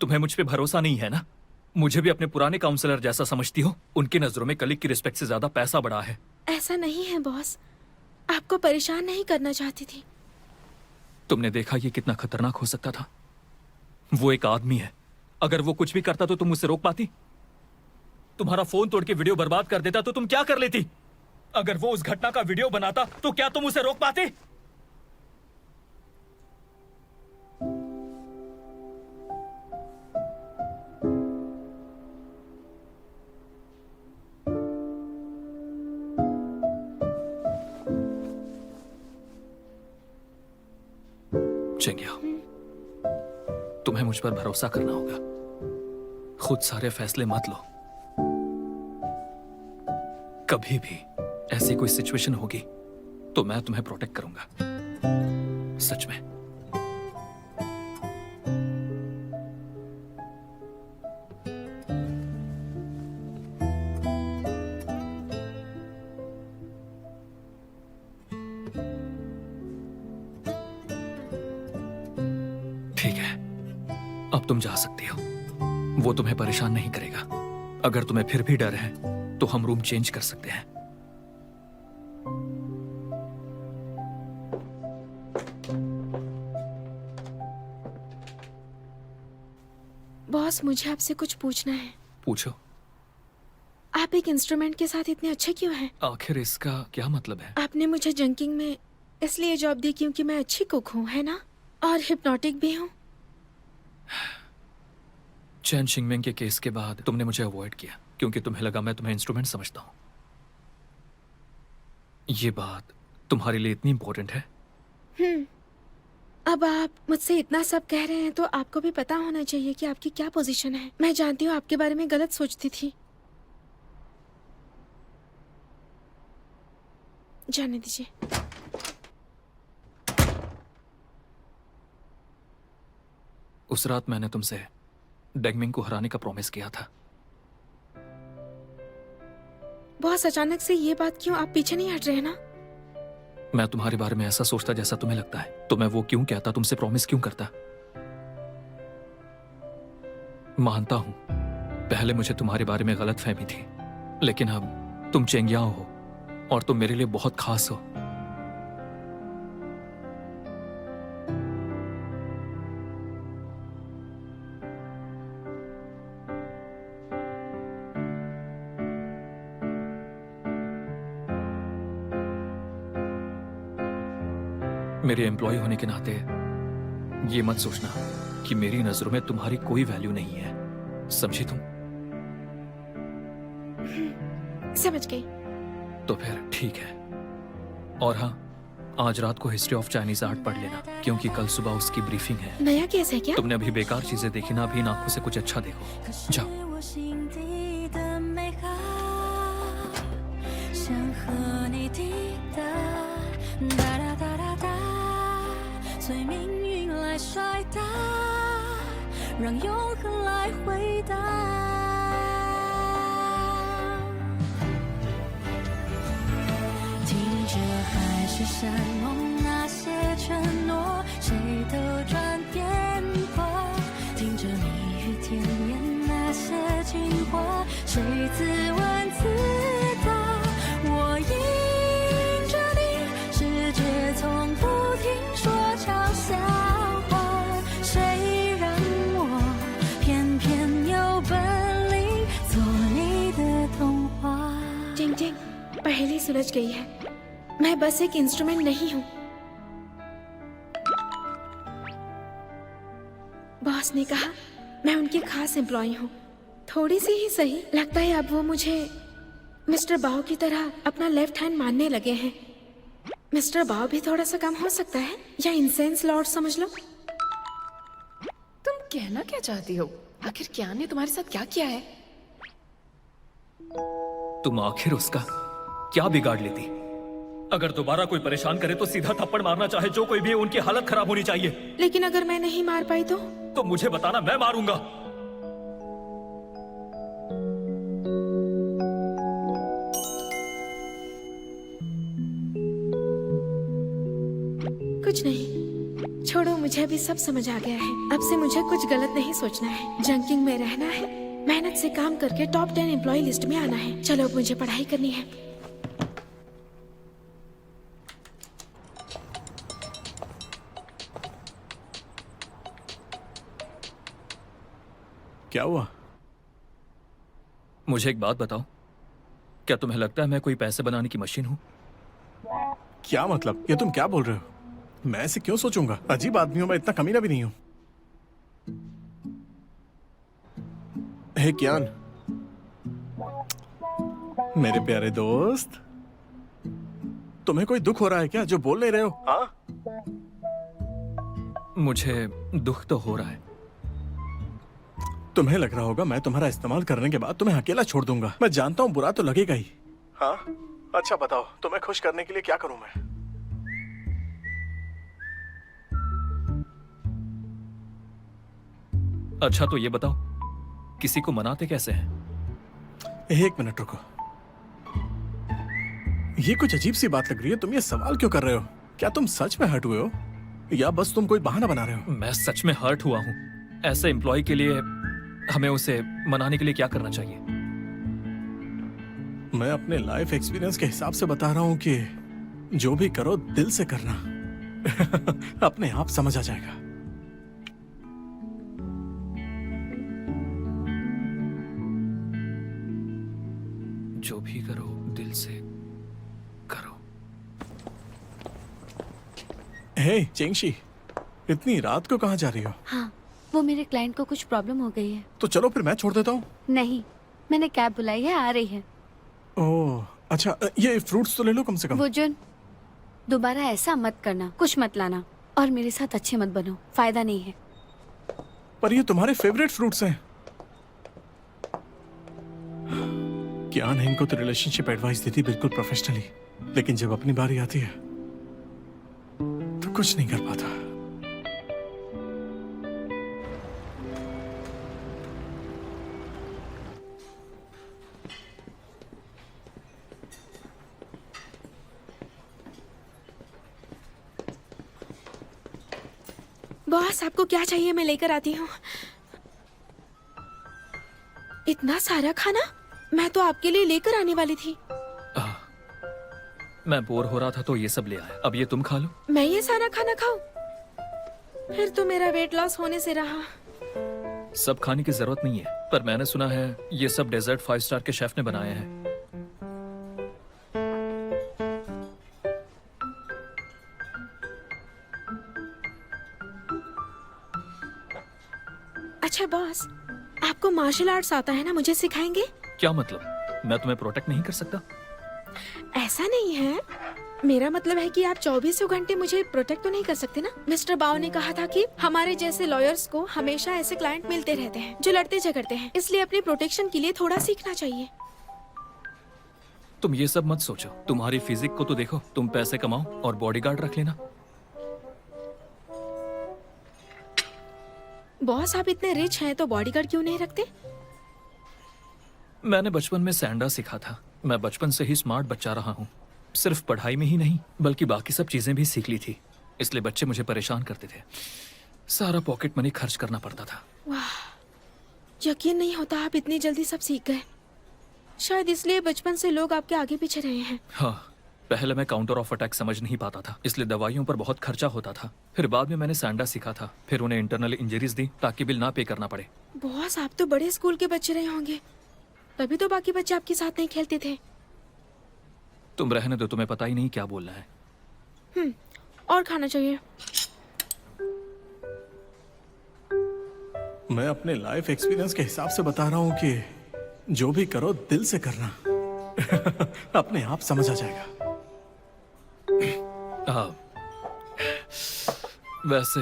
तुम्हें मुझ पे भरोसा नहीं है ना? मुझे भी अपने पुराने काउंसलर जैसा समझती हो? उनकी नजरों में कलीग की रिस्पेक्ट से ज्यादा पैसा बड़ा है। ऐसा नहीं है बॉस, आपको परेशान नहीं करना चाहती थी। तुमने देखा ये कितना खतरनाक हो सकता था? वो एक आदमी है, अगर वो कुछ भी करता तो तुम उसे रोक पाती? तुम्हारा फोन तोड़ के वीडियो बर्बाद कर देता तो तुम क्या कर लेती? अगर वो उस घटना का वीडियो बनाता तो क्या तुम उसे रोक पाते? चेंगिया, तुम्हें मुझ पर भरोसा करना होगा। खुद सारे फैसले मत लो। कभी भी ऐसी कोई सिचुएशन होगी तो मैं तुम्हें प्रोटेक्ट करूंगा, सच में। ठीक है, अब तुम जा सकती हो। वो तुम्हें परेशान नहीं करेगा। अगर तुम्हें फिर भी डर है तो हम रूम चेंज कर सकते हैं। बॉस, मुझे आपसे कुछ पूछना है। पूछो। आप एक इंस्ट्रूमेंट के साथ इतने अच्छे क्यों हैं? आखिर इसका क्या मतलब है? आपने मुझे जंकिंग में इसलिए जॉब दी क्योंकि मैं अच्छी कुक हूँ, है ना? और हिप्नोटिक भी हूँ। चैन शिंगमिंग के केस के बाद तुमने मुझे अवॉइड किया क्योंकि तुम्हें लगा मैं तुम्हें इंस्ट्रूमेंट समझता हूं। ये बात तुम्हारे लिए इतनी इंपॉर्टेंट है? अब आप मुझसे इतना सब कह रहे हैं तो आपको भी पता होना चाहिए कि आपकी क्या पोजीशन है। मैं जानती हूँ आपके बारे में गलत सोचती थी। जाने दीजिए। उस रात मैंने तुमसे डेगमिंग को हराने का प्रॉमिस किया था। बहुत अचानक से ये बात क्यों? आप पीछे नहीं हट रहे हैं ना? मैं तुम्हारे बारे में ऐसा सोचता जैसा तुम्हें लगता है तो मैं वो क्यों कहता, तुमसे प्रॉमिस क्यों करता? मानता हूं पहले मुझे तुम्हारे बारे में गलत फहमी थी, लेकिन अब तुम चेंगियाओ हो और तुम मेरे लिए बहुत खास हो। मेरे एम्प्लॉय होने के नाते ये मत सोचना कि मेरी नजरों में तुम्हारी कोई वैल्यू नहीं है, समझी तुम? समझ गई। तो फिर ठीक है। और हाँ, आज रात को हिस्ट्री ऑफ चाइनीज आर्ट पढ़ लेना क्योंकि कल सुबह उसकी ब्रीफिंग है। नया केस है क्या? तुमने अभी बेकार चीजें देखी ना, अभी इन आंखों से कुछ अच्छा देखो। जाओ। 想和你抵达，哒哒哒哒哒，随命运来甩打，让永恒来回答。听着海市蜃楼那些承诺，谁都转变过。听着蜜语甜言那些情话，谁自问自答。 我迎着你，世界从不停说悄笑话，谁让我偏偏有本领做你的童话？ टिंग टिंग, पहेली सुलझ गई है। मैं बस एक इंस्ट्रूमेंट नहीं हूँ। बॉस ने कहा मैं उनकी खास एम्प्लॉय हूँ। थोड़ी सी ही सही, लगता है अब वो मुझे मिस्टर बाओ की तरह अपना लेफ्ट हैंड मानने लगे हैं। मिस्टर बाओ भी थोड़ा सा कम हो सकता है, या इंसेंस लॉर्ड समझ लो। तुम कहना क्या चाहती हो? आखिर क्या ने तुम्हारे साथ क्या किया है? तुम आखिर उसका क्या बिगाड़ लेती? अगर दोबारा कोई परेशान करे तो सीधा थप्पड़ मारना, चाहे जो कोई भी है, उनकी हालत खराब होनी चाहिए। लेकिन अगर मैं नहीं मार पाई तो मुझे बताना, मैं मारूंगा। कुछ नहीं, छोड़ो मुझे अभी सब समझ आ गया है। अब से मुझे कुछ गलत नहीं सोचना है। जंकिंग में रहना है, मेहनत से काम करके टॉप 10 एम्प्लॉय लिस्ट में आना है। चलो अब मुझे पढ़ाई करनी है। क्या हुआ? मुझे एक बात बताओ, क्या तुम्हें लगता है मैं कोई पैसे बनाने की मशीन हूं? क्या मतलब? ये तुम क्या बोल रहे हो? मैं ऐसे क्यों सोचूंगा? अजीब आदमी हूं मैं, इतना कमीना भी नहीं हूं। हे कियान, मेरे प्यारे दोस्त, तुम्हें कोई दुख हो रहा है क्या जो बोल नहीं रहे हो? हाँ? मुझे दुख तो हो रहा है। तुम्हें लग रहा होगा मैं तुम्हारा इस्तेमाल करने के बाद तुम्हें अकेला छोड़ दूंगा। मैं जानता हूं बुरा तो लगेगा ही। हाँ? अच्छा बताओ, तुम्हें खुश करने के लिए क्या करूं मैं? अच्छा तो ये बताओ, किसी को मनाते कैसे हैं? एक मिनट रुको। ये कुछ अजीब सी बात लग रही है। तुम ये सवाल क्यों कर रहे हो? क्या तुम सच में हर्ट हुए हो या बस तुम कोई बहाना बना रहे हो? मैं सच में हर्ट हुआ हूं। ऐसे एम्प्लॉय के लिए हमें उसे मनाने के लिए क्या करना चाहिए? मैं अपने लाइफ एक्सपीरियंस के हिसाब से बता रहा हूं कि जो भी करो दिल से करना। अपने आप समझ आ जाएगा। जो भी करो दिल से करो। हे चेंगशी, इतनी रात को कहाँ जा रही हो? हाँ, वो मेरे क्लाइंट को कुछ प्रॉब्लम हो गई है। तो चलो फिर मैं छोड़ देता हूँ। नहीं, मैंने कैब बुलाई है, आ रही है। ओह अच्छा, ये फ्रूट्स तो ले लो कम से कम। वो जुन, दोबारा ऐसा मत करना, कुछ मत लाना और मेरे साथ अच्छे मत बनो, फायदा नहीं है। पर ये तुम्हारे फेवरेट फ्रूट्स हैं। क्या नहीं, इनको तो रिलेशनशिप एडवाइस दी थी बिल्कुल प्रोफेशनली, लेकिन जब अपनी बारी आती है तो कुछ नहीं कर पाता। बॉस, आपको क्या चाहिए? मैं लेकर आती हूँ। इतना सारा खाना? मैं तो आपके लिए लेकर आने वाली थी। मैं बोर हो रहा था तो ये सब ले आया। अब ये तुम खा लो। मैं ये सारा खाना खाऊं? फिर तो मेरा वेट लॉस होने से रहा। सब खाने की जरूरत नहीं है, पर मैंने सुना है ये सब डेजर्ट 5 स्टार के शेफ ने बनाए हैं। अच्छा बॉस, आपको मार्शल आर्ट्स आता है ना? मुझे सिखाएंगे? क्या मतलब? मैं तुम्हें प्रोटेक्ट नहीं कर सकता? ऐसा नहीं है, मेरा मतलब है कि आप 24 घंटे मुझे प्रोटेक्ट तो नहीं कर सकते ना। मिस्टर बाओ ने कहा था कि हमारे जैसे लॉयर्स को हमेशा ऐसे क्लाइंट मिलते रहते हैं जो लड़ते झगड़ते हैं, इसलिए अपनी प्रोटेक्शन के लिए थोड़ा सीखना चाहिए। तुम ये सब मत सोचो, तुम्हारी फिजिक को तो देखो। तुम पैसे कमाओ और बॉडीगार्ड रख लेना। बॉस, आप इतने रिच हैं तो बॉडीगार्ड क्यों नहीं रखते? मैंने बचपन में सैंडा सीखा था। मैं बचपन से ही स्मार्ट बच्चा रहा हूँ। सिर्फ पढ़ाई में ही नहीं बल्कि बाकी सब चीजें भी सीख ली थी, इसलिए बच्चे मुझे परेशान करते थे। सारा पॉकेट मनी खर्च करना पड़ता था। वाह, यकीन नहीं होता आप इतनी जल्दी सब सीख गए। शायद इसलिए बचपन से लोग आपके आगे पीछे रहे हैं। हाँ, पहले मैं काउंटर ऑफ अटैक समझ नहीं पाता था, इसलिए दवाइयों पर बहुत खर्चा होता था। फिर बाद में मैंने सैंडा सीखा था, फिर उन्हें इंटरनल इंजरीज दी ताकि बिल ना पे करना पड़े। बॉस, आप तो बड़े स्कूल के बच्चे रहे होंगे, तभी तो बाकी बच्चे आपके साथ नहीं खेलते थे। तुम रहने दो, तुम्हें पता ही नहीं क्या बोलना है। और खाना चाहिए। मैं अपने लाइफ एक्सपीरियंस के हिसाब से बता रहा हूं कि जो भी करो दिल से करना। अपने आप समझ आ जाएगा। वैसे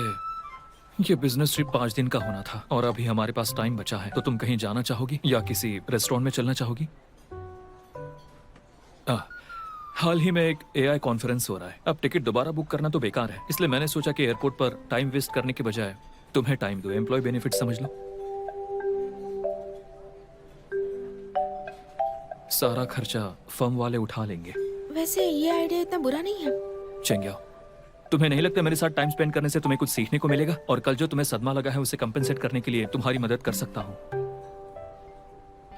ये बिजनेस ट्रिप 5 दिन का होना था और अभी हमारे पास टाइम बचा है, तो तुम कहीं जाना चाहोगी या किसी रेस्टोरेंट में चलना चाहोगी? हाल ही में एक AI कॉन्फ्रेंस हो रहा है। अब टिकट दोबारा बुक करना तो बेकार है, इसलिए मैंने सोचा कि एयरपोर्ट पर टाइम वेस्ट करने के बजाय तुम्हें टाइम दो, एम्प्लॉय बेनिफिट समझ लो। सारा खर्चा फर्म वाले उठा लेंगे। वैसे ये आइडिया इतना बुरा नहीं है। चेंग्या, तुम्हें नहीं लगता मेरे साथ टाइम स्पेंड करने से तुम्हें कुछ सीखने को मिलेगा? और कल जो तुम्हें सदमा लगा है उसे कंपेंसेट करने के लिए तुम्हारी मदद कर सकता हूँ।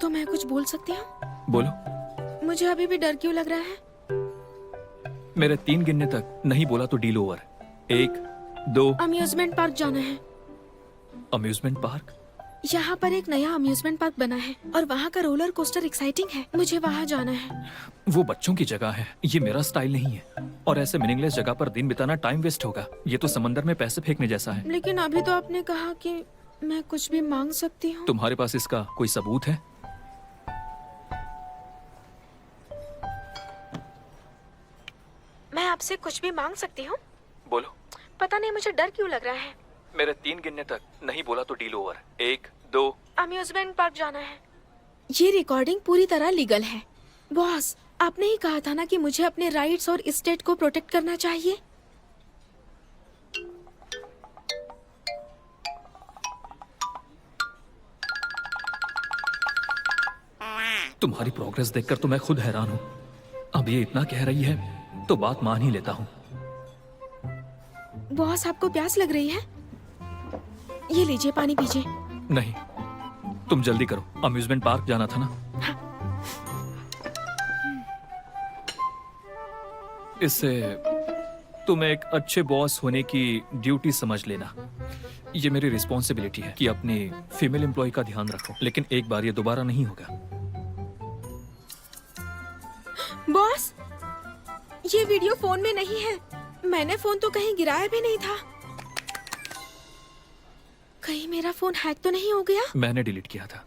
तो मैं कुछ बोल सकती हूँ? बोलो। मुझे अभी भी डर क्यों लग रहा है? मेरे 3 गिनने तक नहीं बोला तो डील ओवर। 1, 2। अम्यूजमेंट पार्क जाना है। Amusement park? यहाँ पर एक नया अम्यूजमेंट पार्क बना है और वहाँ का रोलर कोस्टर एक्साइटिंग है। मुझे वहाँ जाना है। वो बच्चों की जगह है, ये मेरा स्टाइल नहीं है। और ऐसे मीनिंगलेस जगह पर दिन बिताना टाइम वेस्ट होगा। ये तो समंदर में पैसे फेंकने जैसा है। लेकिन अभी तो आपने कहा कि मैं कुछ भी मांग सकती हूँ। तुम्हारे पास इसका कोई सबूत है? मैं आपसे कुछ भी मांग सकती हूँ? बोलो। पता नहीं मुझे डर क्यों लग रहा है। मेरे 3 गिनने तक नहीं बोला तो डील ओवर। 1, 2। अम्यूजमेंट पार्क जाना है। ये रिकॉर्डिंग पूरी तरह लीगल है। बॉस, आपने ही कहा था ना कि मुझे अपने राइट्स और स्टेट को प्रोटेक्ट करना चाहिए। तुम्हारी प्रोग्रेस देखकर तो मैं खुद हैरान हूँ। अब ये इतना कह रही है तो बात मान ही लेता हूँ। बॉस, आपको प्यास लग रही है? ये लीजिए, पानी पीजिए। नहीं, तुम जल्दी करो, अम्यूजमेंट पार्क जाना था ना। इससे तुम एक अच्छे बॉस होने की ड्यूटी समझ लेना। ये मेरी रिस्पॉन्सिबिलिटी है कि अपनी फीमेल एम्प्लॉय का ध्यान रखो, लेकिन एक बार ये दोबारा नहीं होगा। बॉस, ये वीडियो फोन में नहीं है। मैंने फोन तो कहीं गिराया भी नहीं था। कहीं मेरा फोन हैक तो नहीं हो गया? मैंने डिलीट किया था।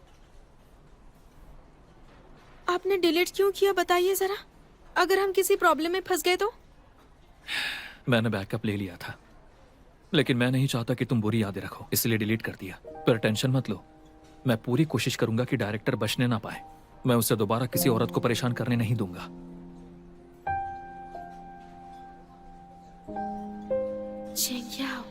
आपने डिलीट क्यों किया, बताइए जरा। अगर हम किसी प्रॉब्लम में फंस गए तो? मैंने बैकअप ले लिया था, लेकिन मैं नहीं चाहता कि तुम बुरी यादें रखो, इसलिए डिलीट कर दिया। पर टेंशन मत लो, मैं पूरी कोशिश करूंगा कि डायरेक्टर बचने ना पाए। मैं उसे दोबारा किसी औरत को परेशान करने नहीं दूंगा। चेंगियाओ,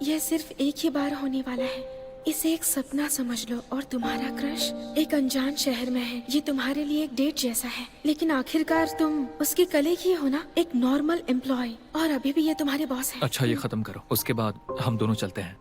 यह सिर्फ एक ही बार होने वाला है। इसे एक सपना समझ लो और तुम्हारा क्रश एक अनजान शहर में है। ये तुम्हारे लिए एक डेट जैसा है, लेकिन आखिरकार तुम उसके कलीग ही हो ना, एक नॉर्मल एम्प्लॉय। और अभी भी ये तुम्हारे बॉस है। अच्छा, ये खत्म करो, उसके बाद हम दोनों चलते हैं।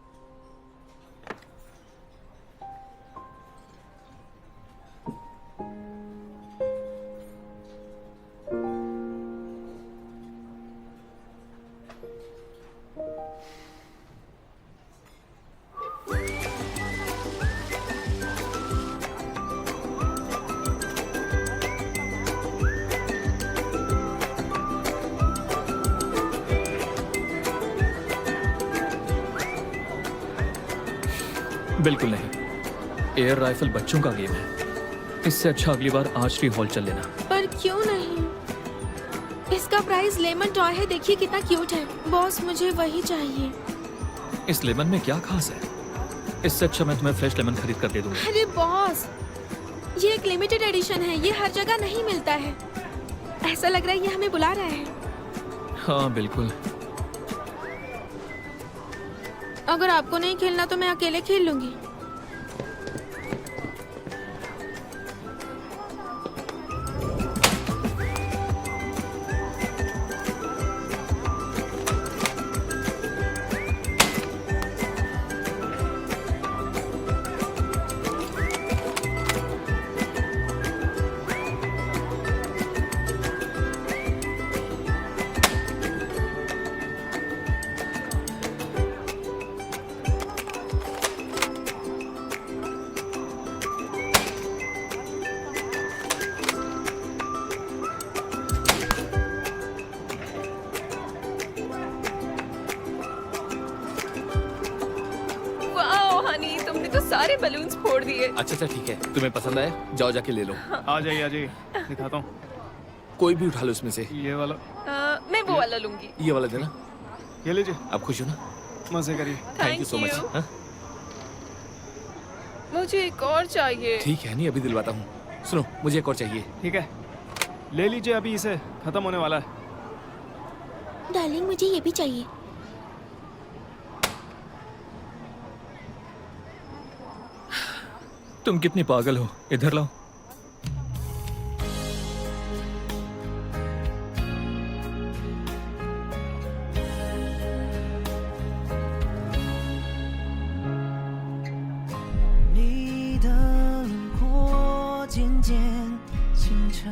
बिल्कुल नहीं, एयर राइफल बच्चों का गेम है। इससे अच्छा अगली बार आर्चरी हॉल चल लेना। पर क्यों नहीं? इसका प्राइस लेमन टॉय है, देखिए कितना क्यूट है। बॉस, मुझे वही चाहिए। इस लेमन में क्या खास है? इससे अच्छा मैं तुम्हें फ्रेश लेमन खरीद कर दे दूंगा। अरे बॉस, ये एक लिमिटेड एडिशन है, ये हर जगह नहीं मिलता है। ऐसा लग रहा है ये हमें बुला रहा है। हाँ बिल्कुल। अगर आपको नहीं खेलना तो मैं अकेले खेल लूंगी। सारे बलून्स फोड़ दिए। अच्छा ठीक है, तुम्हें पसंद आया? जाओ जाके ले लो। आ जाइए दिखाता हूँ। कोई भी उठा लो इसमें से। ये वाला। मैं वो वाला लूंगी। ये वाला देना। ये लीजिए, आप खुश हो ना? मजे करिए। Thank you so much. मुझे एक और चाहिए। ठीक है, नहीं अभी दिलवाता हूँ। सुनो, मुझे एक और चाहिए। ठीक है, ले लीजिए, अभी इसे खत्म होने वाला है। डार्लिंग, मुझे ये भी चाहिए। तुम कितनी पागल हो, इधर लाओ। 清澈，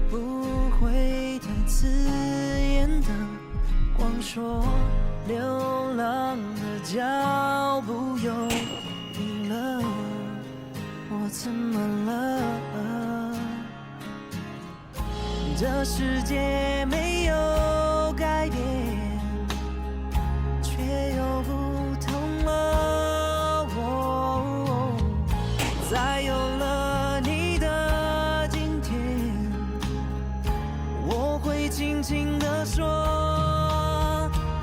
不会太刺眼的光说，流浪的脚步又迷了，我怎么了？这世界没有改变，却又不同了。再有了你的今天，我会轻轻地说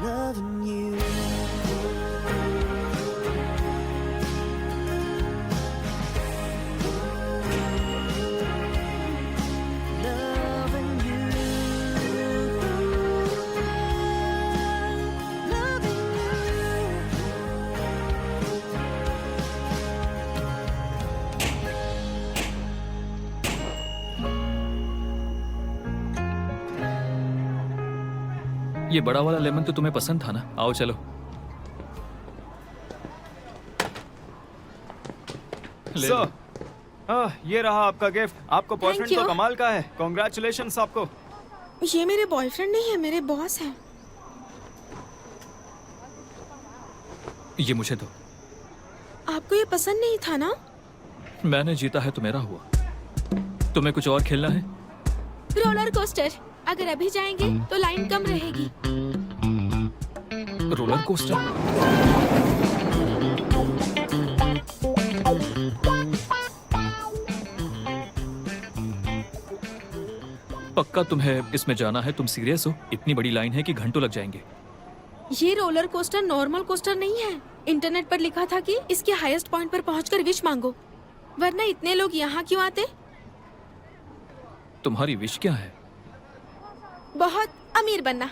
Loving you。ये बड़ा वाला लेमन तो तुम्हें पसंद था ना? आओ चलो। ले लो। ये रहा आपका गिफ्ट। आपको बॉयफ्रेंड you. तो कमाल का है। कॉन्ग्रेचुलेशंस आपको। ये मेरे बॉयफ्रेंड नहीं है, मेरे बॉस हैं। ये मुझे दो। आपको ये पसंद नहीं था ना? मैंने जीता है तो मेरा हुआ। तुम्हें कुछ और खेलना है? Roller coaster. अगर अभी जाएंगे तो लाइन कम रहेगी। Roller coaster? पक्का तुम्हें इसमें जाना है? तुम सीरियस हो? इतनी बड़ी लाइन है कि घंटों लग जाएंगे। ये रोलर कोस्टर नॉर्मल कोस्टर नहीं है। इंटरनेट पर लिखा था कि इसके हाईएस्ट पॉइंट पर पहुंचकर विश मांगो, वरना इतने लोग यहाँ क्यों आते? तुम्हारी विश क्या है? बहुत अमीर बनना।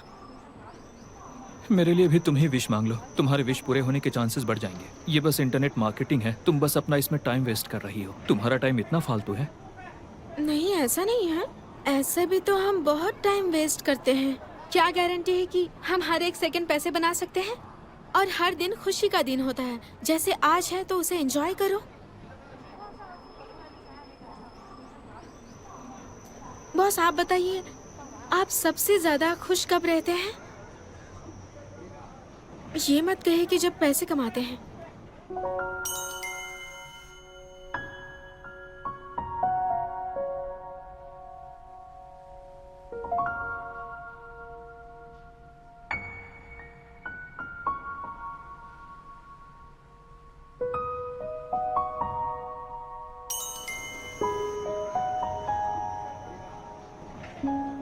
मेरे लिए भी तुम ही विश मांग लो, तुम्हारे विश पूरे होने के चांसेस बढ़ जाएंगे। ये बस इंटरनेट मार्केटिंग है, तुम बस अपना इसमें टाइम वेस्ट कर रही हो। तुम्हारा टाइम इतना फालतू है? नहीं, ऐसा नहीं है। ऐसे भी तो हम बहुत टाइम वेस्ट करते हैं। क्या गारंटी है कि हम हर एक सेकंड पैसे बना सकते हैं? और हर दिन खुशी का दिन होता है। जैसे आज है तो उसे एंजॉय करो। बॉस, आप बताइए, आप सबसे ज्यादा खुश कब रहते हैं? ये मत कहे कि जब पैसे कमाते हैं।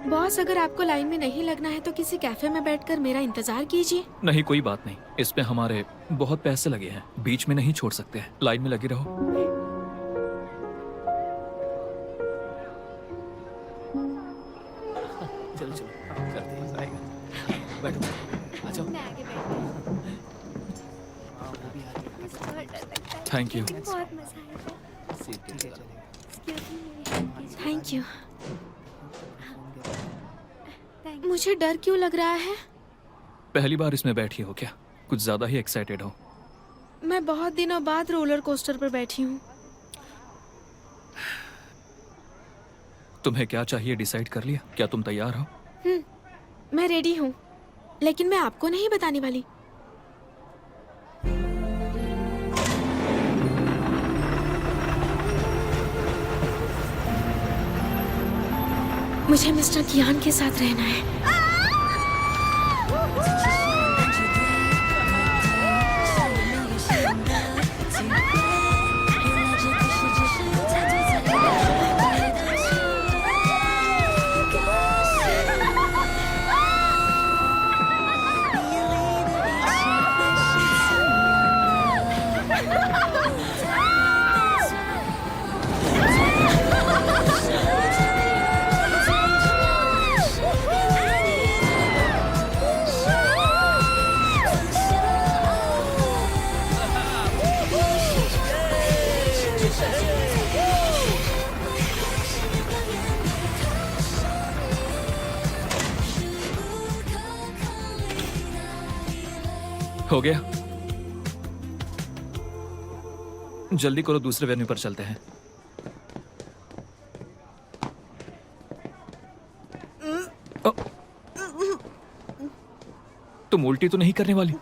बॉस, अगर आपको लाइन में नहीं लगना है तो किसी कैफे में बैठकर मेरा इंतजार कीजिए। नहीं, कोई बात नहीं। इसमें हमारे बहुत पैसे लगे हैं, बीच में नहीं छोड़ सकते हैं। लाइन में लगे रहो। चलो चलो करते हैं। बैठो, आ जाओ। Thank you. Thank you. मुझे डर क्यों लग रहा है? पहली बार इसमें बैठी हो क्या? कुछ ज्यादा ही एक्साइटेड हो। मैं बहुत दिनों बाद रोलर कोस्टर पर बैठी हूँ। तुम्हें क्या चाहिए डिसाइड कर लिया? क्या तुम तैयार हो? मैं रेडी हूँ, लेकिन मैं आपको नहीं बताने वाली। मुझे मिस्टर कियान के साथ रहना है। हो गया? जल्दी करो, दूसरे वेन्यू पर चलते हैं। तुम उल्टी तो नहीं करने वाली?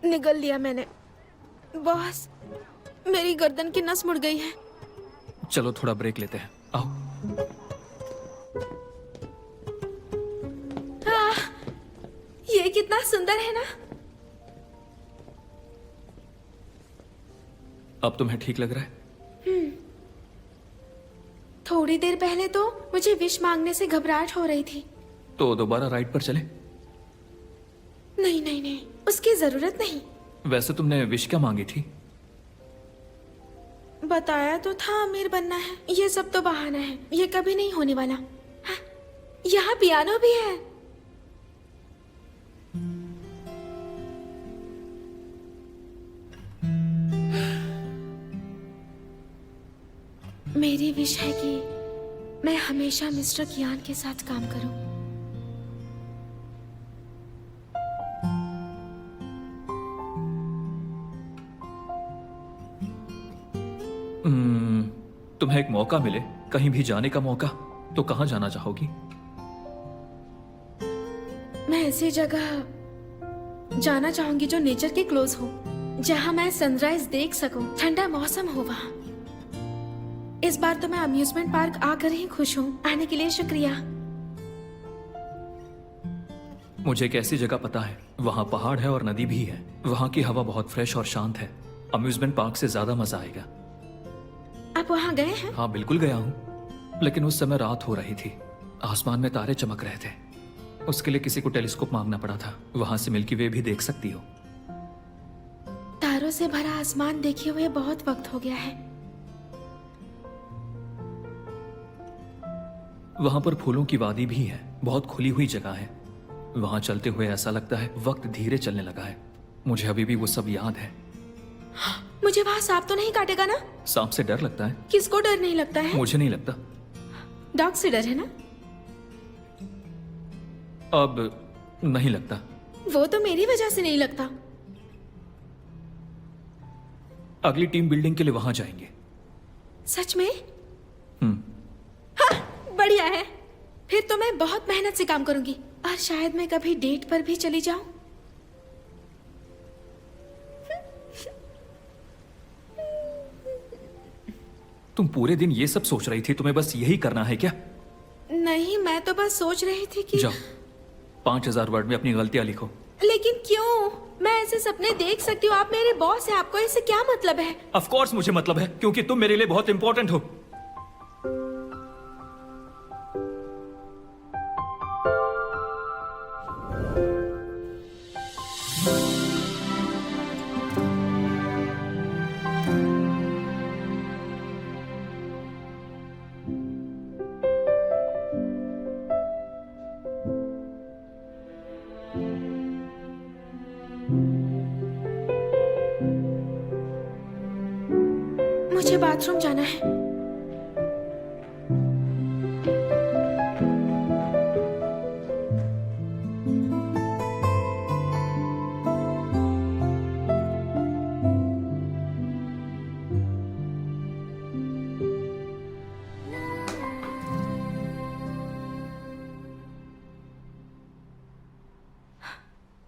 निगल लिया मैंने। बॉस, मेरी गर्दन की नस मुड़ गई है। चलो थोड़ा ब्रेक लेते हैं, आओ। ये कितना सुंदर है ना। अब तुम्हें ठीक लग रहा है? थोड़ी देर पहले तो मुझे विश मांगने से घबराहट हो रही थी। तो दोबारा राइड पर चले? नहीं नहीं नहीं, उसकी जरूरत नहीं। वैसे तुमने विश क्या मांगी थी? बताया तो था अमीर बनना है। ये सब तो बहाना है, ये कभी नहीं होने वाला। हाँ, यहाँ पियानो भी है। मेरी विश है कि मैं हमेशा मिस्टर कियान के साथ काम करूं। तुम्हें एक मौका मिले, कहीं भी जाने का मौका, तो कहाँ जाना चाहोगी? मैं ऐसी जगह जाना चाहूंगी जो नेचर के क्लोज हो, जहां मैं सनराइज देख सकूं, ठंडा मौसम हो वहां। इस बार तो मैं अम्यूजमेंट पार्क आकर ही खुश हूँ। आने के लिए शुक्रिया। मुझे एक ऐसी जगह पता है, वहाँ पहाड़ है और नदी भी है। वहाँ की हवा बहुत फ्रेश और शांत है। अम्यूजमेंट पार्क से ज्यादा मजा आएगा। आप वहाँ गए हैं? हाँ बिल्कुल गया हूँ, लेकिन उस समय रात हो रही थी, आसमान में तारे चमक रहे थे। उसके लिए किसी को टेलीस्कोप मांगना पड़ा था। वहां से मिल्की वे भी देख सकती हो। तारों से भरा आसमान देखे हुए बहुत वक्त हो गया है। वहां पर फूलों की वादी भी है, बहुत खुली हुई जगह है। वहां चलते हुए ऐसा लगता है वक्त धीरे चलने लगा है। मुझे अभी भी वो सब याद है। मुझे वहाँ सांप तो नहीं काटेगा ना? सांप से डर लगता है? किसको डर नहीं लगता है? मुझे नहीं लगता। डॉग से डर है ना? अब नहीं लगता। वो तो मेरी वजह से नहीं लगता। अगली टीम बिल्डिंग के लिए वहां जाएंगे। सच में? हम्म। बढ़िया है। फिर तो मैं बहुत मेहनत से काम करूंगी और शायद मैं कभी डेट पर भी चली जाऊं। तुम पूरे दिन ये सब सोच रही थी? तुम्हें बस यही करना है क्या? नहीं, मैं तो बस सोच रही थी कि जाओ 5000 वर्ड में अपनी गलतियां लिखो। लेकिन क्यों? मैं ऐसे सपने देख सकती हूँ। आप मेरे बॉस हैं, आपको इससे क्या मतलब है? ऑफ कोर्स मुझे मतलब है, क्योंकि तुम मेरे लिए बहुत इंपॉर्टेंट हो। मुझे बाथरूम जाना है।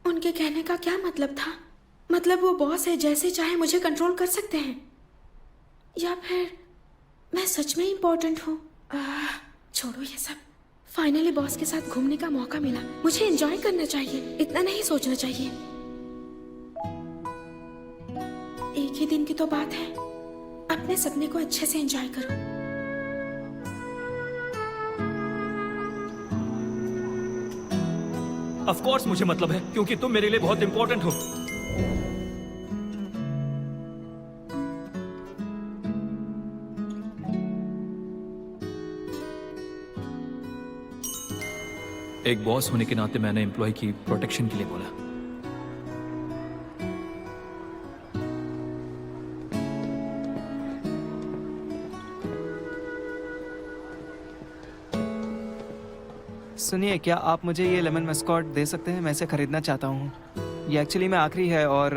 उनके कहने का क्या मतलब था? मतलब वो बॉस है, जैसे चाहे मुझे कंट्रोल कर सकते हैं, या फिर मैं सच में इम्पोर्टेंट हूँ? छोड़ो ये सब। फाइनली बॉस के साथ घूमने का मौका मिला। मुझे एंजॉय करना चाहिए, इतना नहीं सोचना चाहिए। एक ही दिन की तो बात है, अपने सपने को अच्छे से एंजॉय करो। ऑफ कोर्स मुझे मतलब है, क्योंकि तुम मेरे लिए बहुत इंपॉर्टेंट हो। एक बॉस होने के नाते मैंने एम्प्लॉय की प्रोटेक्शन के लिए बोला। सुनिए, क्या आप मुझे ये लेमन मस्कॉट दे सकते हैं? मैं इसे खरीदना चाहता हूँ। ये एक्चुअली में आखिरी है और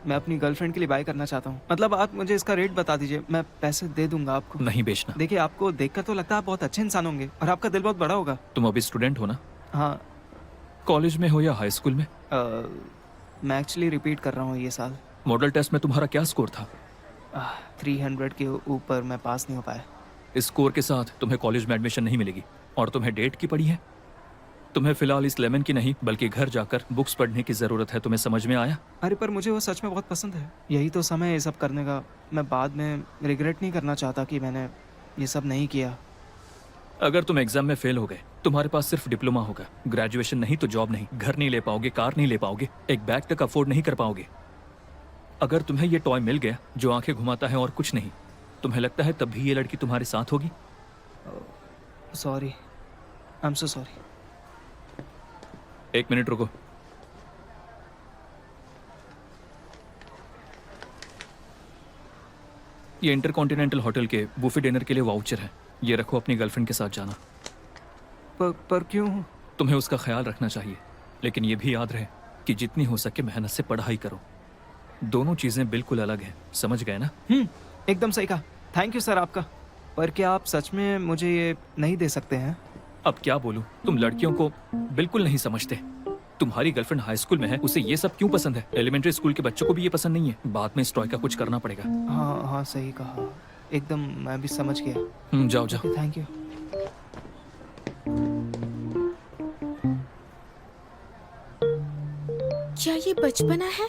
मैं अपनी गर्लफ्रेंड के लिए बाय करना चाहता हूँ। मतलब आप मुझे इसका रेट बता दीजिए, मैं पैसे दे दूंगा आपको। नहीं बेचना। देखिए, आपको देखकर तो लगता है आप बहुत अच्छे इंसान होंगे और आपका दिल बहुत बड़ा होगा। तुम अभी स्टूडेंट हो ना? हाँ, कॉलेज में हो या हाई स्कूल में? मैं एक्चुअली रिपीट कर रहा हूँ ये साल। मॉडल टेस्ट में तुम्हारा क्या स्कोर था? 300 के ऊपर मैं पास नहीं हो पाया। इस स्कोर के साथ तुम्हें कॉलेज में एडमिशन नहीं मिलेगी। और तुम्हें डेट की पड़ी है? तुम्हें फिलहाल इस लेमन की नहीं बल्कि घर जाकर बुक्स पढ़ने की जरूरत है। तुम्हें समझ में आया? अरे पर मुझे वो सच में बहुत पसंद है। यही तो समय है ये सब करने का। मैं बाद में रिग्रेट नहीं करना चाहता कि मैंने ये सब नहीं किया। अगर तुम एग्जाम में फेल हो गए, तुम्हारे पास सिर्फ डिप्लोमा होगा, ग्रेजुएशन नहीं तो जॉब नहीं, घर नहीं ले पाओगे, कार नहीं ले पाओगे, एक बैग तक अफोर्ड नहीं कर पाओगे। अगर तुम्हें ये टॉय मिल गया जो आंखें घुमाता है और कुछ नहीं, तुम्हें लगता है तब भी ये लड़की तुम्हारे साथ होगी? Sorry, I am so sorry. 1 minute रुको। ये इंटरकॉन्टिनेंटल होटल के बुफे डिनर के लिए वाउचर है। ये रखो, अपनी गर्लफ्रेंड के साथ जाना। पर क्यों? तुम्हें उसका ख्याल रखना चाहिए, लेकिन ये भी याद रहे कि जितनी हो सके मेहनत से पढ़ाई करो। दोनों चीजें बिल्कुल अलग हैं, समझ गए ना? एकदम सही कहा। थैंक यू सर आपका। पर क्या आप सच में मुझे ये नहीं दे सकते हैं? अब क्या बोलूं, तुम लड़कियों को बिल्कुल नहीं समझते। तुम्हारी गर्लफ्रेंड हाई स्कूल में है, उसे ये सब क्यों पसंद है? एलिमेंट्री स्कूल के बच्चों को भी ये पसंद नहीं है। बाद में इस टॉय का कुछ करना पड़ेगा। हाँ हाँ, सही कहा। एकदम, मैं भी समझ गया। जाओ जाओ। Thank you. क्या ये बचपना है?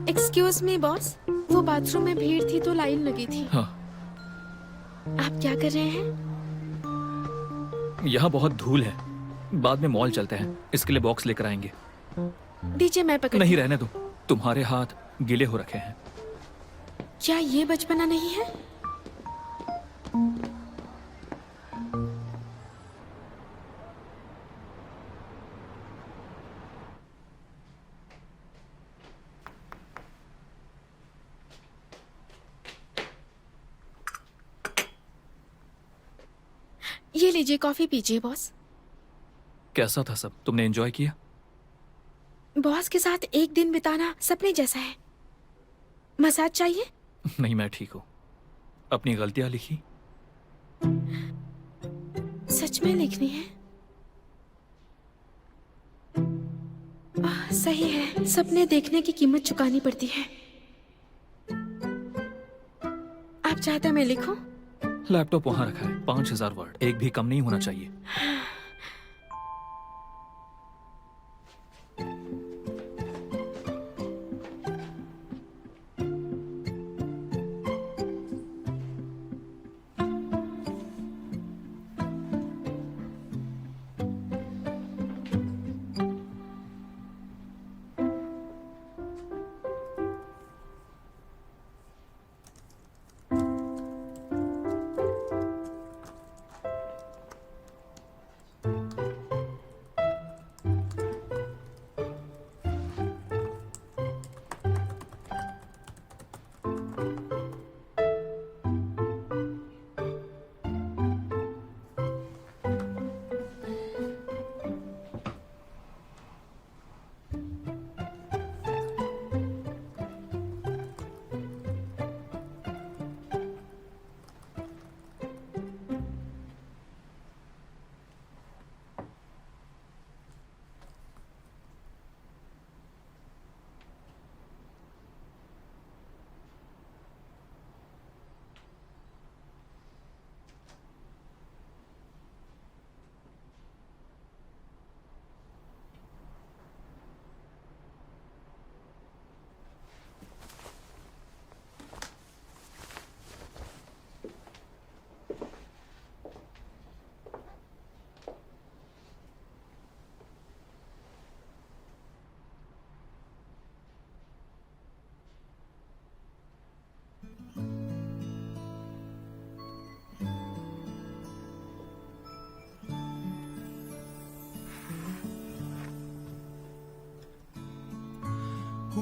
एक्सक्यूज मी बॉस, वो बाथरूम में भीड़ थी तो लाइन लगी थी। हाँ, आप क्या कर रहे हैं? यहाँ बहुत धूल है, बाद में मॉल चलते हैं, इसके लिए बॉक्स लेकर आएंगे। दीजिए मैं पकड़। नहीं, रहने दो, तुम्हारे हाथ गीले हो रखे हैं। क्या ये बचपना नहीं है? ये लीजिए, कॉफी पीजिए बॉस। कैसा था सब? तुमने एंजॉय किया? बॉस के साथ एक दिन बिताना सपने जैसा है। मसाज चाहिए? नहीं, मैं ठीक हूँ। अपनी गलतियां लिखी? सच में लिखनी है? सही है, सपने देखने की कीमत चुकानी पड़ती है। आप चाहते मैं लिखूं? लैपटॉप वहां रखा है, 5000 वर्ड, एक भी कम नहीं होना चाहिए।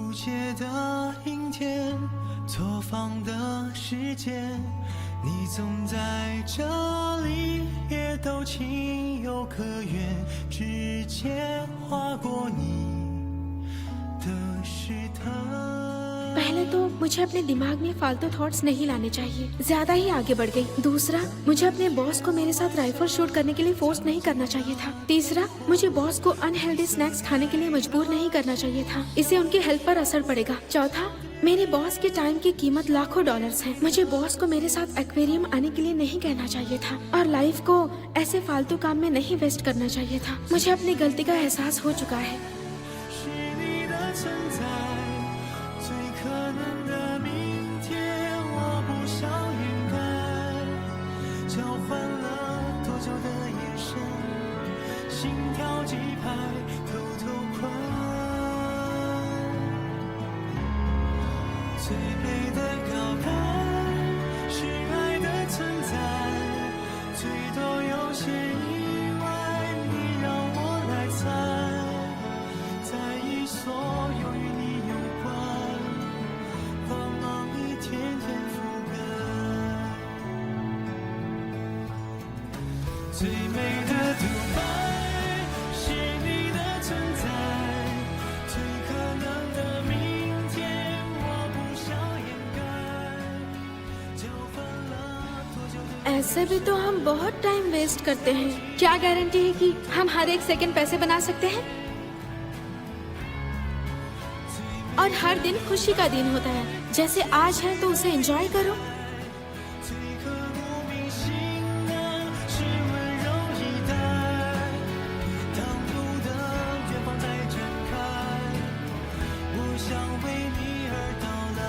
不解的阴天，错放的时间，你总在这里，也都情有可原。指尖划过你的试探。 पहले तो मुझे अपने दिमाग में फालतू थॉट्स नहीं लाने चाहिए, ज्यादा ही आगे बढ़ गई। दूसरा, मुझे अपने बॉस को मेरे साथ राइफल शूट करने के लिए फोर्स नहीं करना चाहिए था। तीसरा, मुझे बॉस को अनहेल्दी स्नैक्स खाने के लिए मजबूर नहीं करना चाहिए था, इससे उनकी हेल्थ पर असर पड़ेगा। चौथा, मेरे बॉस के टाइम की कीमत लाखों डॉलर्स है, मुझे बॉस को मेरे साथ एक्वेरियम आने के लिए नहीं कहना चाहिए था, और लाइफ को ऐसे फालतू काम में नहीं वेस्ट करना चाहिए था। मुझे अपनी गलती का एहसास हो चुका है। 是你的存在，最可能的明天，我不想掩盖。交换了多久的眼神，心跳几拍，偷偷快。最美的告白，是爱的存在，最多有些意外，你让我来猜。 在意所有与你有关，光芒一天天覆盖。最美的独白是你的存在，最可能的明天，我不想掩盖。交换了多久的 ऐसे भी तो हम बहुत टाइम वेस्ट करते हैं, क्या गारंटी है कि हम हर एक सेकंड पैसे बना सकते हैं? और हर दिन खुशी का दिन होता है, जैसे आज है तो उसे एंजॉय करो। 最刻骨铭心的是温柔以待，当路的远方在展开，我想为你而到来。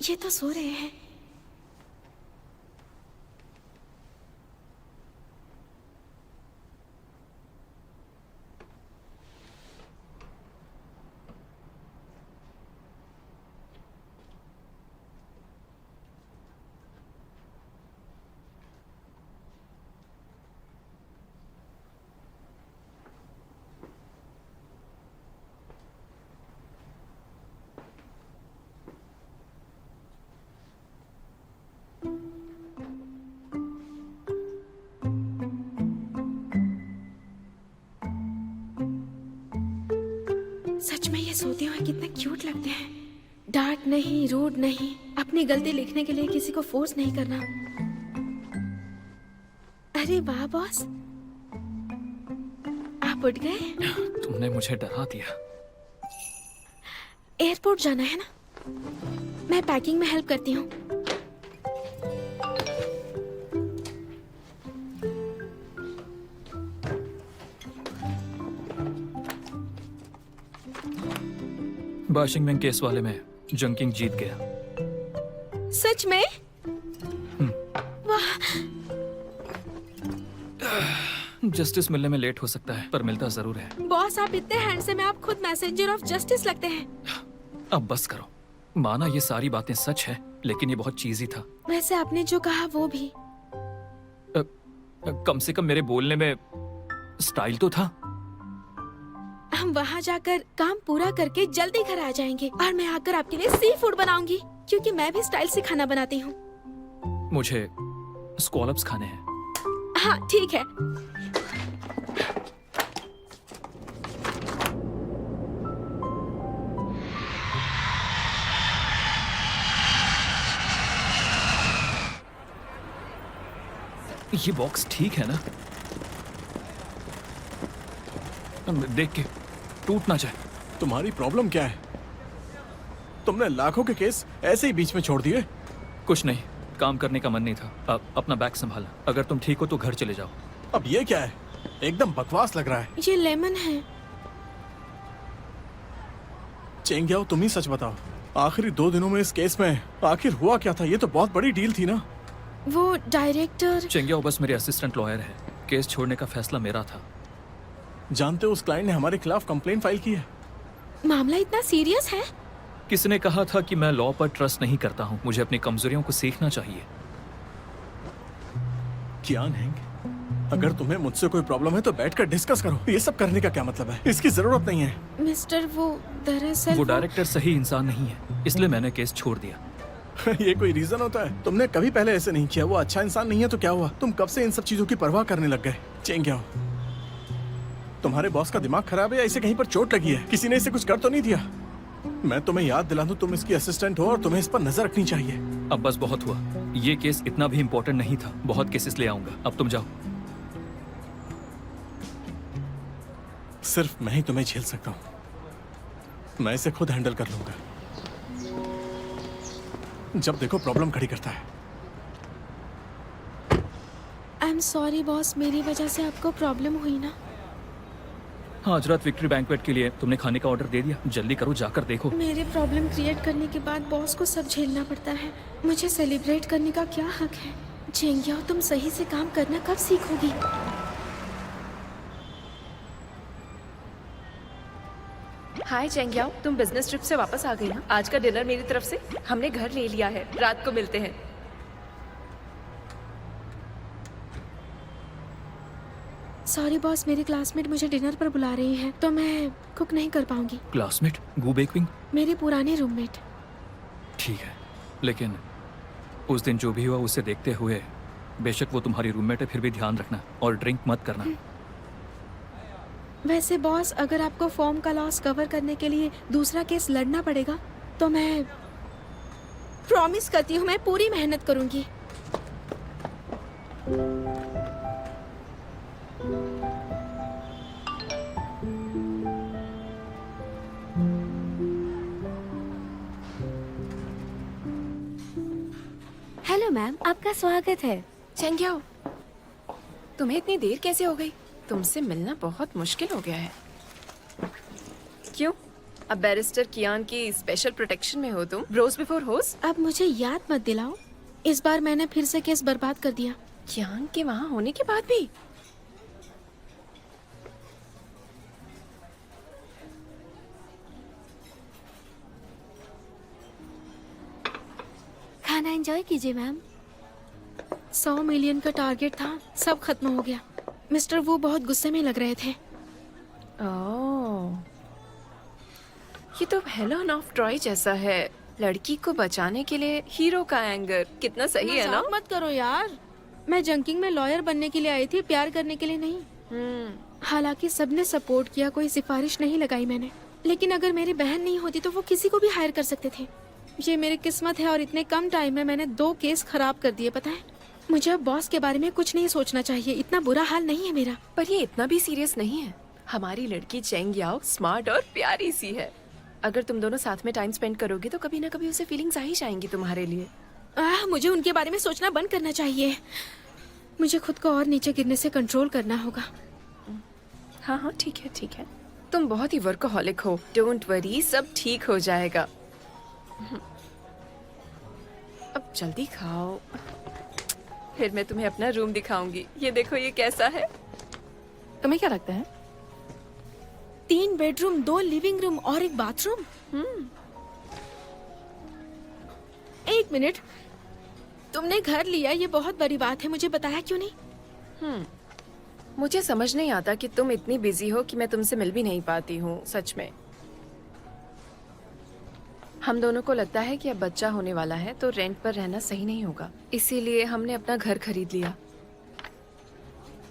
ये तो सो रहे हैं। सच में ये सोते हुए कितने क्यूट लगते हैं। डार्क नहीं, रूड नहीं, अपनी गलती लिखने के लिए किसी को फोर्स नहीं करना। अरे वाह बॉस, आप उठ गए? तुमने मुझे डरा दिया। एयरपोर्ट जाना है ना, मैं पैकिंग में हेल्प करती हूँ। बाशिंग में केस वाले में जंकिंग जीत गया। सच में? वाह, जस्टिस मिलने में लेट हो सकता है, पर मिलता जरूर है। बॉस आप इतने हैंडसम हैं, आप खुद मैसेंजर ऑफ जस्टिस लगते हैं। अब बस करो, माना ये सारी बातें सच है, लेकिन ये बहुत चीजी था। वैसे आपने जो कहा वो भी। कम से कम मेरे बोलने में स्टाइल तो था। हम वहाँ जाकर काम पूरा करके जल्दी घर आ जाएंगे, और मैं आकर आपके लिए सी फूड बनाऊंगी, क्योंकि मैं भी स्टाइल से खाना बनाती हूँ। मुझे स्कॉलप्स खाने हैं। हाँ ठीक है। ये बॉक्स ठीक है ना? देख के टूट ना जाए। तुम्हारी प्रॉब्लम क्या है? तुमने लाखों के केस ऐसे ही बीच में छोड़ दिए। कुछ नहीं, काम करने का मन नहीं था। अब अपना बैग संभाला। अगर तुम ठीक हो तो घर चले जाओ। अब ये क्या है? एकदम बकवास लग रहा है। ये लेमन है। चेंग्याओ, तुम ही सच बताओ, आखिरी 2 दिनों में इस केस में आखिर हुआ क्या था? ये तो बहुत बड़ी डील थी ना। वो डायरेक्टर चेंगियाओ बस मेरे असिस्टेंट लॉयर है। केस छोड़ने का फैसला मेरा था। जानते हो उस क्लाइंट ने हमारे खिलाफ कंप्लेन फाइल की है। मामला इतना सीरियस है? किसने कहा था कि मैं लॉ पर ट्रस्ट नहीं करता हूँ? मुझे अपनी कमजोरियों को सीखना चाहिए। कियान हेंग, अगर तुम्हें मुझसे कोई प्रॉब्लम है तो बैठकर डिस्कस करो। ये सब करने का क्या मतलब है? इसकी जरूरत नहीं है। मिस्टर, वो दरअसल वो डायरेक्टर सही इंसान नहीं है, इसलिए मैंने केस छोड़ दिया। ये कोई रीजन होता है? तुमने कभी पहले ऐसे नहीं किया। वो अच्छा इंसान नहीं है तो क्या हुआ? तुम कब से इन सब चीजों की परवाह करने लग गए? चेंगियाओ, तुम्हारे बॉस का दिमाग खराब है या इसे कहीं पर चोट लगी है? किसी ने इसे कुछ कर तो नहीं दिया? मैं तुम्हें याद दिला दूं, तुम इसकी असिस्टेंट हो और तुम्हें इस पर नजर रखनी चाहिए। अब बस बहुत हुआ। ये केस इतना भी इम्पोर्टेंट नहीं था। बहुत केसेस ले आऊंगा। अब तुम जाओ। सिर्फ मैं ही तुम्हें झेल सकता हूँ। मैं इसे खुद हैंडल कर लूंगा। जब देखो प्रॉब्लम खड़ी करता है। आई एम सॉरी बॉस, मेरी वजह से आपको प्रॉब्लम हुई ना। हाँ, आज रात विक्ट्री बैंक्वेट के लिए तुमने खाने का ऑर्डर दे दिया। जल्दी करो, जाकर देखो। मेरे प्रॉब्लम क्रिएट करने के बाद बॉस को सब झेलना पड़ता है। मुझे सेलिब्रेट करने का क्या हक है? चेंगियाओ, तुम सही से काम करना कब सीखोगी? हाय चेंगियाओ, तुम बिजनेस ट्रिप से वापस आ गई ना? आज का डिनर मेरी तरफ से। हमने घर ले लिया है, रात को मिलते हैं। सॉरी बॉस, मेरी क्लासमेट मुझे डिनर पर बुला रही है तो मैं कुक नहीं कर पाऊंगी। क्लासमेट? गू बेकविंग? मेरी पुरानी रूममेट। ठीक है, लेकिन उस दिन जो भी हुआ उसे देखते हुए, बेशक वो तुम्हारी रूममेट है, फिर भी ध्यान रखना और ड्रिंक मत करना। वैसे बॉस, अगर आपको फॉर्म का लॉस कवर करने के लिए दूसरा केस लड़ना पड़ेगा तो मैं प्रॉमिस करती हूँ मैं पूरी मेहनत करूंगी। हेलो मैम, आपका स्वागत है। चेंगियाओ, तुम्हें इतनी देर कैसे हो गई? तुमसे मिलना बहुत मुश्किल हो गया है। क्यों? अब बैरिस्टर कियान की स्पेशल प्रोटेक्शन में हो तुम? ब्रोस बिफोर होस? अब मुझे याद मत दिलाओ, इस बार मैंने फिर से केस बर्बाद कर दिया। कियान के वहाँ होने के बाद भी? खाना एंजॉय कीजिए मैम। 100 मिलियन का टारगेट था, सब खत्म हो गया। मिस्टर वो बहुत गुस्से में लग रहे थे। ओह, ये तो हेलन ऑफ ट्रॉय जैसा है। लड़की को बचाने के लिए हीरो का एंगर। कितना सही है ना? मजाक मत करो यार, मैं जंकिंग में लॉयर बनने के लिए आई थी, प्यार करने के लिए नहीं। हालांकि सबने सपोर्ट किया, कोई सिफारिश नहीं लगाई मैंने। लेकिन अगर मेरी बहन नहीं होती तो वो किसी को भी हायर कर सकते थे। ये मेरी किस्मत है और इतने कम टाइम में मैंने 2 केस खराब कर दिए, पता है? मुझे अब बॉस के बारे में कुछ नहीं सोचना चाहिए, इतना बुरा हाल नहीं है मेरा। पर ये इतना भी सीरियस नहीं है। हमारी लड़की चेंगियाओ स्मार्ट और प्यारी सी है। अगर तुम दोनों साथ में टाइम स्पेंड करोगे तो कभी ना कभी उसे फीलिंग्स आ ही जाएंगी तुम्हारे लिए। मुझे उनके बारे में सोचना बंद करना चाहिए। मुझे खुद को और नीचे गिरने से कंट्रोल करना होगा। हाँ हाँ, ठीक है ठीक है। तुम बहुत ही वर्कोहॉलिक हो। डोंट वरी, सब ठीक हो जाएगा। अब जल्दी खाओ, फिर मैं तुम्हें अपना रूम दिखाऊंगी। ये देखो, ये कैसा है? तुम्हें क्या लगता है? 3 बेडरूम, 2 लिविंग रूम और 1 बाथरूम। 1 मिनट, तुमने घर लिया, ये बहुत बड़ी बात है, मुझे बताया क्यों नहीं? मुझे समझ नहीं आता कि तुम इतनी बिजी हो कि मैं तुमसे मिल भी नहीं पाती हूँ। सच में हम दोनों को लगता है कि अब बच्चा होने वाला है तो रेंट पर रहना सही नहीं होगा, इसीलिए हमने अपना घर खरीद लिया।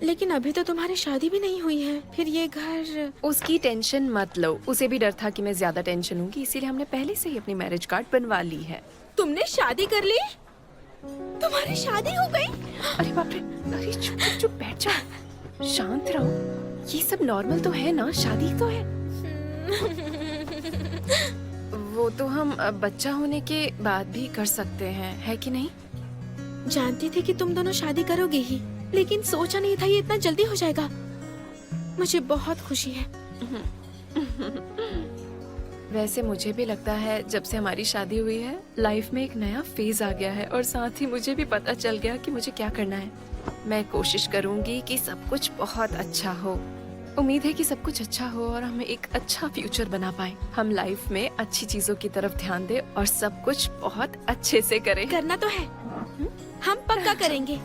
लेकिन अभी तो तुम्हारी शादी भी नहीं हुई है, फिर ये घर। उसकी टेंशन मत लो। उसे भी डर था कि मैं ज्यादा टेंशन लूंगी, इसीलिए हमने पहले से ही अपनी मैरिज कार्ड बनवा ली है। तुमने शादी कर ली? तुम्हारी शादी हो गई? अरे बाप रे, अरे चुप चुप चुप, बैठ जाओ, शांत रहो। ये सब नॉर्मल तो है ना, शादी तो है। वो तो हम बच्चा होने के बाद भी कर सकते हैं, है कि नहीं? जानती थी कि तुम दोनों शादी करोगे ही, लेकिन सोचा नहीं था ये इतना जल्दी हो जाएगा। मुझे बहुत खुशी है। वैसे मुझे भी लगता है जब से हमारी शादी हुई है लाइफ में एक नया फेज आ गया है और साथ ही मुझे भी पता चल गया कि मुझे क्या करना है। मैं कोशिश करूंगी कि सब कुछ बहुत अच्छा हो। उम्मीद है कि सब कुछ अच्छा हो और हमें एक अच्छा फ्यूचर बना पाए। हम लाइफ में अच्छी चीजों की तरफ ध्यान दें और सब कुछ बहुत अच्छे से करें। करना तो है, हम पक्का करेंगे।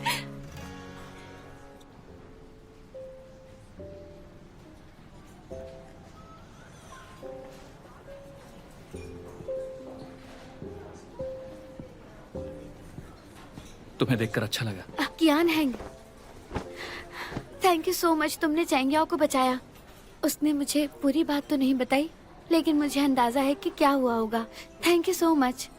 तुम्हें देखकर अच्छा लगा। कियान हैंग, थैंक यू सो मच, तुमने चैंगियाओ को बचाया। उसने मुझे पूरी बात तो नहीं बताई, लेकिन मुझे अंदाजा है कि क्या हुआ होगा। Thank you so much.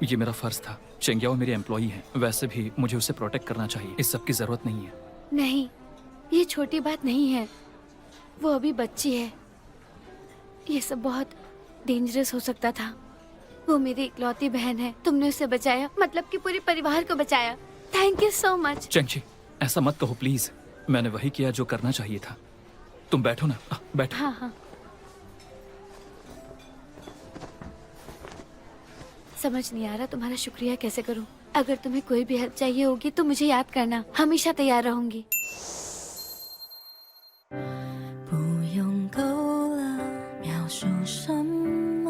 ये मेरा फर्ज था। चेंगियाओ मेरी एम्प्लॉई है, वैसे भी मुझे उसे प्रोटेक्ट करना चाहिए। इस सब की जरूरत नहीं है। नहीं, ये छोटी बात नहीं है। वो अभी बच्ची है। ये सब बहुत डेंजरस हो सकता था। वो मेरी इकलौती बहन है। तुमने उसे बचाया, मतलब कि पूरे परिवार को बचाया। Thank you so much. Chengchi, ऐसा मत कहो प्लीज। मैंने वही किया जो करना चाहिए था। तुम बैठो ना, बैठो। हाँ हाँ, समझ नहीं आ रहा तुम्हारा शुक्रिया कैसे करूं। अगर तुम्हें कोई भी हेल्प चाहिए होगी तो मुझे याद करना, हमेशा तैयार रहूंगी। 不用够了描述什么，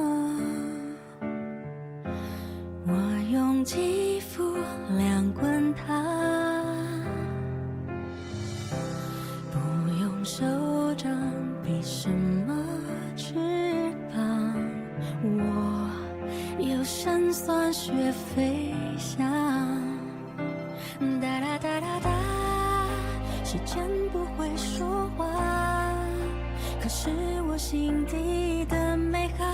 我用肌肤量滚它，不用手掌比什么翅膀，我有神算学飞翔。哒哒哒哒哒，时间不会说话，可是我心底的美好，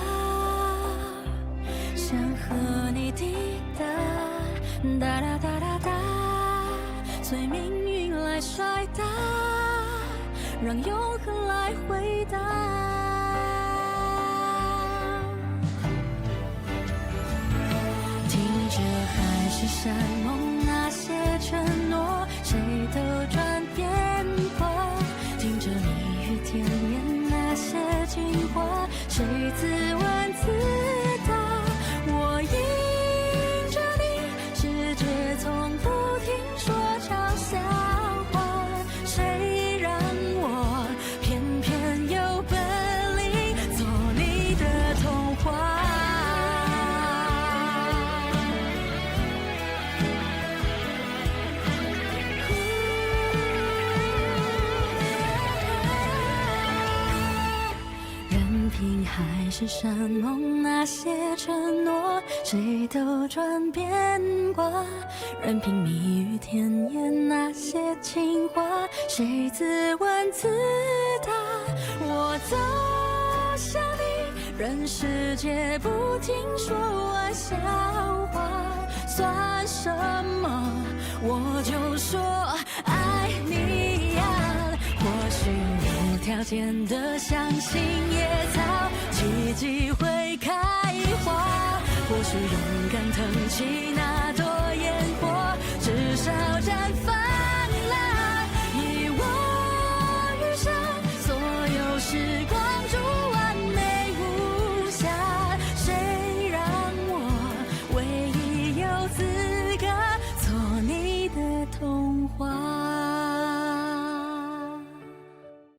想和你抵达。哒哒哒哒哒，随命运来甩打，让永恒来回答。听着海誓山盟那些承诺，谁都转变过。听着蜜语甜言那些情话，谁自问自答。我迎着你，世界从不停说场笑话，谁让我偏偏有本领做你的童话。任凭海誓山盟那些承诺，谁都转变过。任凭蜜语甜言那些情话，谁自问自答。我走向你，任世界不停说玩笑话，算什么？我就说爱你呀。或许无条件的相信野草，奇迹会开花。或许勇敢腾起那朵